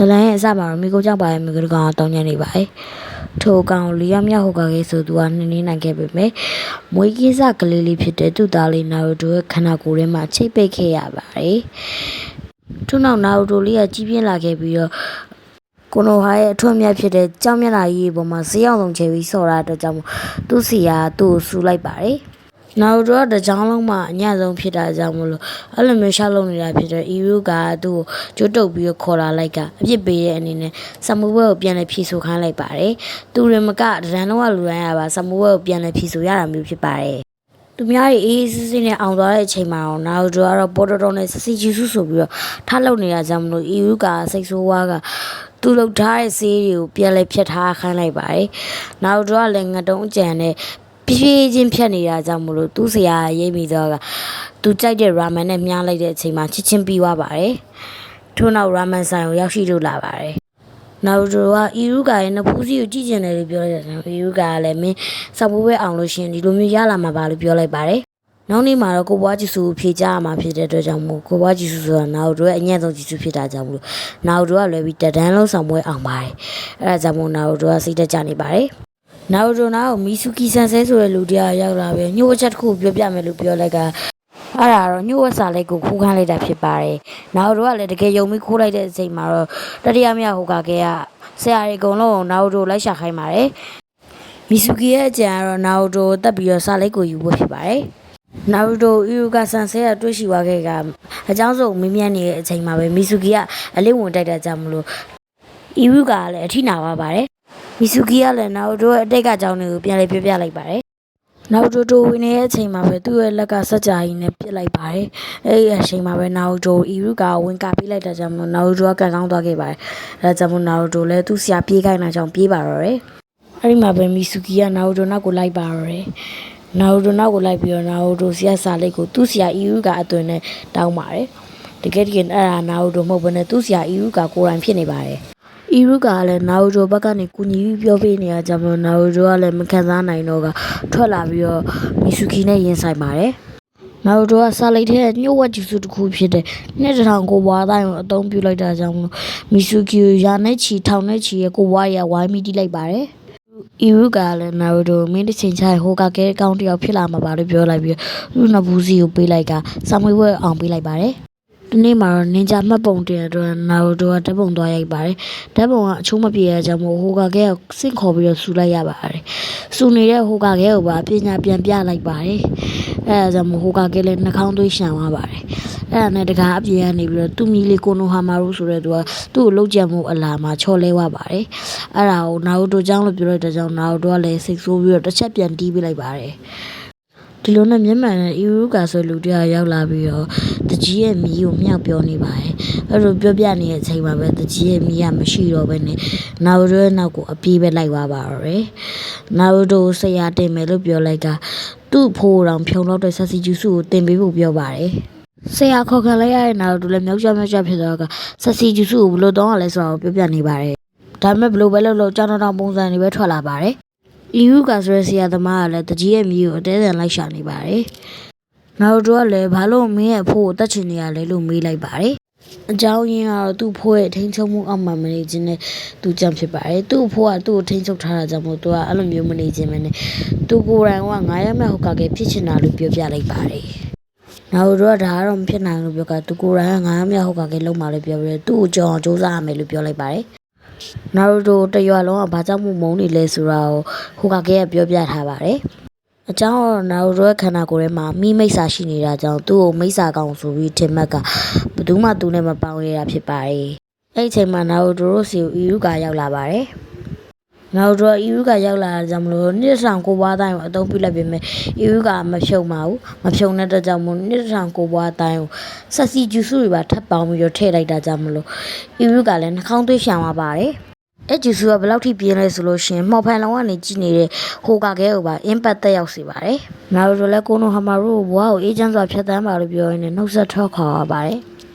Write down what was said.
လိုင်းရဲ့အစမှာတော့မိကိုကြောင့်ပါရဲ့မိကိုကောင်တောင်းညံနေပါတယ်ထိုကောင်လေးရမြောက်ဟိုကလေးဆိုသူကနှင်းနေနိုင်ခဲ့ပေမဲ့မွေးကင်းစကလေးလေးဖြစ်တဲ့သူ့သားလေးနာရူတိုရဲ့ခန္ဓာကိုယ်ထဲမှာချိတ်ပိတ်ခဲ့ရပါတယ်ထို့နောက်နာရူတိုလေးကကြီးပြင်းလာခဲ့ပြီးတော့ကိုနိုဟာရဲ့အထွတ်အမြတ်ဖြစ်တဲ့ကြောင်မျက်နှာကြီးပေါ်မှာဈေးအောင်ဆုံးချေပြီးဆော်ရတဲ့အတွက်ကြောင့်သူ့စီကသူ့ကိုဆူလိုက်ပါတယ်နာရူတိုကတကြောင်လုံးမှာအညဆုံးဖြစ်တာကြောင့်မလို့အဲ့လိုမျိုးရှောက်လုံနေတာဖြစ်တဲ့ အီရူကသူ့ကိုကျွတ်တုပ်ပြီးတော့ခေါ်လာလိုက်ကအပြစ်ပေးတဲ့အနေနဲ့ဆမူဘဲကိုပြန်လဲဖြီဆိုခိုင်းလိုက်ပါတယ်သူရမကဒရန်လုံးကလူရန်ရပါဆမူဘဲကိုပြန်လဲဖြီဆိုရတာမျိုးဖြစ်ပါတယ်သူများတွေအေးစစ်စစ်နဲ့အောင်သွားတဲ့အချိန်မှာတော့နာရူတိုကတော့ပေါ်တော်တော်နဲ့စစီဂျီစုဆိုပြီးတော့ထားလုံနေတာကြောင့်မလို့အီရူကစိတ်ဆိုးဝါးကသူ့လောက်ထားတဲ့ဆေးတွေကိုပြန်လဲဖြတ်ထားခိုင်းလိုက်ပါတယ်နာရူတိုကလည်းငတုံးအကြံနဲ့ဖြည်းချင်းဖြတ်နေတာကြောင့်မလို့သူ့ဆရာရိပ်မိတော့ကသူကြိုက်တဲ့ရာမန်နဲ့မြားလိုက်တဲ့အချိန်မှာချစ်ချင်းပြီးသွားပါတယ်ထို့နောက်ရာမန်ဆိုင်ကိုရောက်ရှိလို့လာပါတယ်နာရူတိုကအီရူကာရဲ့နဖူးစီကိုကြည့်ကျင်တယ်လို့ပြောလိုက်တယ်အီရူကာကလည်းမင်းစပူးပဲအောင်လို့ရှင်ဒီလိုမျိုးရလာမှာပါလို့ပြောလိုက်ပါတယ်နောက်နေ့မှာတော့ကိုဘွားဂျီဆူကိုဖြေကြရမှာဖြစ်တဲ့အတွက်ကြောင့်မို့ကိုဘွားဂျီဆူဆိုတာနာရူတိုရဲ့အညံ့ဆုံးဂျီဆူဖြစ်တာကြောင့်မို့နာရူတိုကလွယ်ပြီးတဒန်းလုံးဆောင်ပွဲအောင်ပါတယ်အဲဒါကြောင့်မို့နာရူတိုကစိတ်တက်ကြနေပါတယ်နာရူတိုနာကိုမီဆူကီဆန်ဆဲဆိုတဲ့လူတရားရောက်လာပဲညှို့ဝချက်တစ်ခုပြောပြမယ်လို့ပြောလိုက်ကအဲ့ဒါတော့ညှို့ဝက်စာလေးကိုခိုးခန်းလိုက်တာဖြစ်ပါတယ်နာရူတိုကလည်းတကယ်ယုံပြီးခိုးလိုက်တဲ့အချိန်မှာတော့တတိယမြောက်ဟိုကကဲကဆရာတွေအကုန်လုံးနာရူတိုလိုက်ရှာခိုင်းပါတယ်မီဆူကီရဲ့အကြံကတော့နာရူတိုတက်ပြီးတော့စာလေးကိုယူဖို့ဖြစ်ပါတယ်နာရူတိုအီရူကဆန်ဆဲကတွေ့ရှိသွားခဲ့ကအကြောင်းစုံမင်းမြန်းနေတဲ့အချိန်မှာပဲမီဆူကီကအလေးဝင်တိုက်တာကြောင့်မလို့အီရူကလည်းအထိနာပါပါတယ်မီဆူကီကလည်းနာရူတိုရဲ့အတိတ်ကအကြောင်းတွေကိုပြန်လေးပြောပြလိုက်ပါတယ်နာရူတိုဝင်နေတဲ့အချိန်မှာပဲသူ့ရဲ့လက်ကစက်ကြာကြီးနဲ့ပြစ်လိုက်ပါတယ်အဲ့ဒီအချိန်မှာပဲနာရူတိုအီရူကဝင်ကပေးလိုက်တာကြောင့်မို့နာရူတိုကကန်ကောင်းသွားခဲ့ပါတယ်အဲဒါကြောင့်မို့နာရူတိုလည်းသူ့ဆရာပြေးခိုင်းတာကြောင့်ပြေးပါတော့တယ်အဲ့ဒီမှာပဲမီဆူကီကနာရူတိုနောက်ကိုလိုက်ပါတော့တယ်နာရူတိုနောက်ကိုလိုက်ပြီးတော့နာရူတိုဆရာစာလေးကိုသူ့ဆရာအီရူကအသွင်နဲ့တောင်းပါတယ်တကယ်အဲ့ဒါနာရူတိုမဟုတ်ဘဲနဲ့သူ့ဆရာအီရူကကိုယ်တိုင်ဖြစ်နေပါတယ်အီရူကလည်းနာရူတိုဘက်ကနေကူညီပြီးပြောပေးနေရကြမို့နာရူတိုကလည်းမခံစားနိုင်တော့ကထွက်လာပြီးတော့မီဆူကီနဲ့ရင်ဆိုင်ပါတယ်နာရူတိုကစာလိုက်တဲ့ညှို့ဝက်ဂျူစုတစ်ခုဖြစ်တဲ့နှစ်တစ်ထောင်ကိုဘွားတိုင်းကိုအသုံးပြုလိုက်တာကြောင့်မီဆူကီကိုရာနဲ့ချီထောင်နဲ့ချီရဲ့ကိုဘွားရဝိုင်းပြီးတိလိုက်ပါတယ်အီရူကလည်းနာရူတိုမင်းတစ်ချိန်ချိုင်ဟိုကကဲကောင်းတယောက်ဖြစ်လာမှာပါလို့ပြောလိုက်ပြီးသူ့နဘူးစီကိုပေးလိုက်ကစာမွေးဝဲအောင်ပေးလိုက်ပါတယ်ဒီနေ့မှာတော့နင်ဂျာမှတ်ပုံတင်အတွက်နာရူတိုကဓာတ်ပုံသွားရိုက်ပါတယ်ဓာတ်ပုံကအချိုးမပြေရကြမို့ဟိုကကဲစင့်ခေါ်ပြီးတော့ဆူလိုက်ရပါတယ်ဆူနေတဲ့ဟိုကကဲကိုပါပညာပြန်ပြလိုက်ပါတယ်အဲဒါကြောင့်မို့ဟိုကကဲလည်းနှာခေါင်းသွေးရှံသွားပါတယ်အဲ့ဒါနဲ့တကားအပြေကနေပြီးတော့သူ့မီလေးကိုနိုဟာမာရူဆိုတဲ့သူကသူ့ကိုလှုပ်ကြံမှုအလာမှာချော်လဲသွားပါတယ်အဲ့ဒါကိုနာရူတိုကြောင့်လို့ပြောလိုက်တဲ့ကြောင့်နာရူတိုကလည်းစိတ်ဆိုးပြီးတော့တစ်ချက်ပြန်တီးပေးလိုက်ပါတယ်ဒီလိုနဲ့မျက်မှန်နဲ့အီရူကာဆိုလူတရားရောက်လာပြီးတော့တကြီးရဲ့မီးကိုမြောက်ပြောနေပါတယ်အဲ့လိုပြောပြနေတဲ့အချိန်မှာပဲတကြီးရဲ့မီးကမရှိတော့ဘဲနဲ့နာရူတိုရဲ့နောက်ကိုအပြေးပဲလိုက်သွားပါတော့တယ်နာရူတိုဆရာတင်မယ်လို့ပြောလိုက်ကသူ့ဖိုးတော်ဖြုံတော့တဲ့ဆက်စီဂျူစုကိုတင်ပေးဖို့ပြောပါတယ်ဆရာခေါ်ခံလိုက်ရတဲ့နာရူတိုလည်းမြောက်ကြဖြစ်တော့ကဆက်စီဂျူစုကိုဘယ်လိုတောင်းရလဲဆိုတာကိုပြောပြနေပါတယ်ဒါပေမဲ့ဘယ်လိုပဲလုပ်ကြောင်းတောင်းပုံစံတွေပဲထွက်လာပါတယ်အီရူကာဆိုတဲ့ဆရာသမားကလည်းတကြီးရဲ့မီးကိုအသေးအံလိုက်ရှာနေပါတယ်။နာရူတိုကလည်းဘာလို့မင်းရဲ့ဖိုးကိုတတ်ချင်နေရလဲလို့မေးလိုက်ပါတယ်။အကြောင်းရင်းကတော့သူ့ဖိုးရဲ့ထိန်းချုပ်မှုအောက်မှာမနေခြင်းနဲ့သူကြောင့်ဖြစ်ပါတယ်။သူ့ဖိုးကသူ့ကိုထိန်းချုပ်ထားတာကြောင့်မို့သူကအဲ့လိုမျိုးမနေခြင်းပဲနဲ့သူကိုယ်တိုင်က9ရက်မဲ့ဟိုကကဖြစ်ချင်တာလို့ပြောပြလိုက်ပါတယ်။နာရူတိုကဒါကတော့မဖြစ်နိုင်လို့ပြောကသူကိုယ်တိုင်က9ရက်မဲ့ဟိုကကလုံးမှာလို့ပြောပြီးသူ့ကိုကြောင်စူးစမ်းရမယ်လို့ပြောလိုက်ပါတယ်။နာရူတိုတရွာလုံးကဘာကြောင့်မုန်းနေလဲဆိုတာကိုဟိုကကဲပြောပြထားပါတယ်။အကြောင်းတော့နာရူတိုရဲ့ခန္ဓာကိုယ်ထဲမှာမိမိတ်စာရှိနေတာကြောင့်သူ့ကိုမိတ်စာကောင်ဆိုပြီးထင်မှတ်ကဘယ်သူမှသူနဲ့မပေါင်းရတာဖြစ်ပါတယ်။အဲ့ဒီအချိန်မှာနာရူတိုတို့စီကိုအီရူကာရောက်လာပါတယ်။နာရူတိုအီရူကာရောက်လာတာကြောင့်မလို့နှစ်ဆောင်ကိုဘွားတိုင်းကိုအသုံးပြုလိုက်ပေမဲ့အီရူကာမဖြုံပါဘူး။မဖြုံတဲ့အတွက်ကြောင့်မို့နှစ်ဆောင်ကိုဘွားတိုင်းကိုဆက်စီဂျူစုတွေပါထပ်ပေါင်းပြီးတော့ထည့်လိုက်တာကြောင့်မလို့အီရူကာလည်းနှာခေါင်းသွေးရှံသွားပါတယ်။အဲ့ဂျူဆူကဘယ်လောက်ထိပြင်းလဲဆိုလို့ရှင်မှော်ဖန်လောင်ကနေကြည့်နေတဲ့ဟိုကကဲကိုပါအင်ပတ်တက်ရောက်စေပါတယ်။နာရူတိုလည်းကိုနိုဟာမာရူဘွားကိုအေးချမ်းစွာဖြတ်သန်းပါလို့ပြောရင်းနဲ့နှုတ်ဆက်ထွက်ခွာပါတယ်။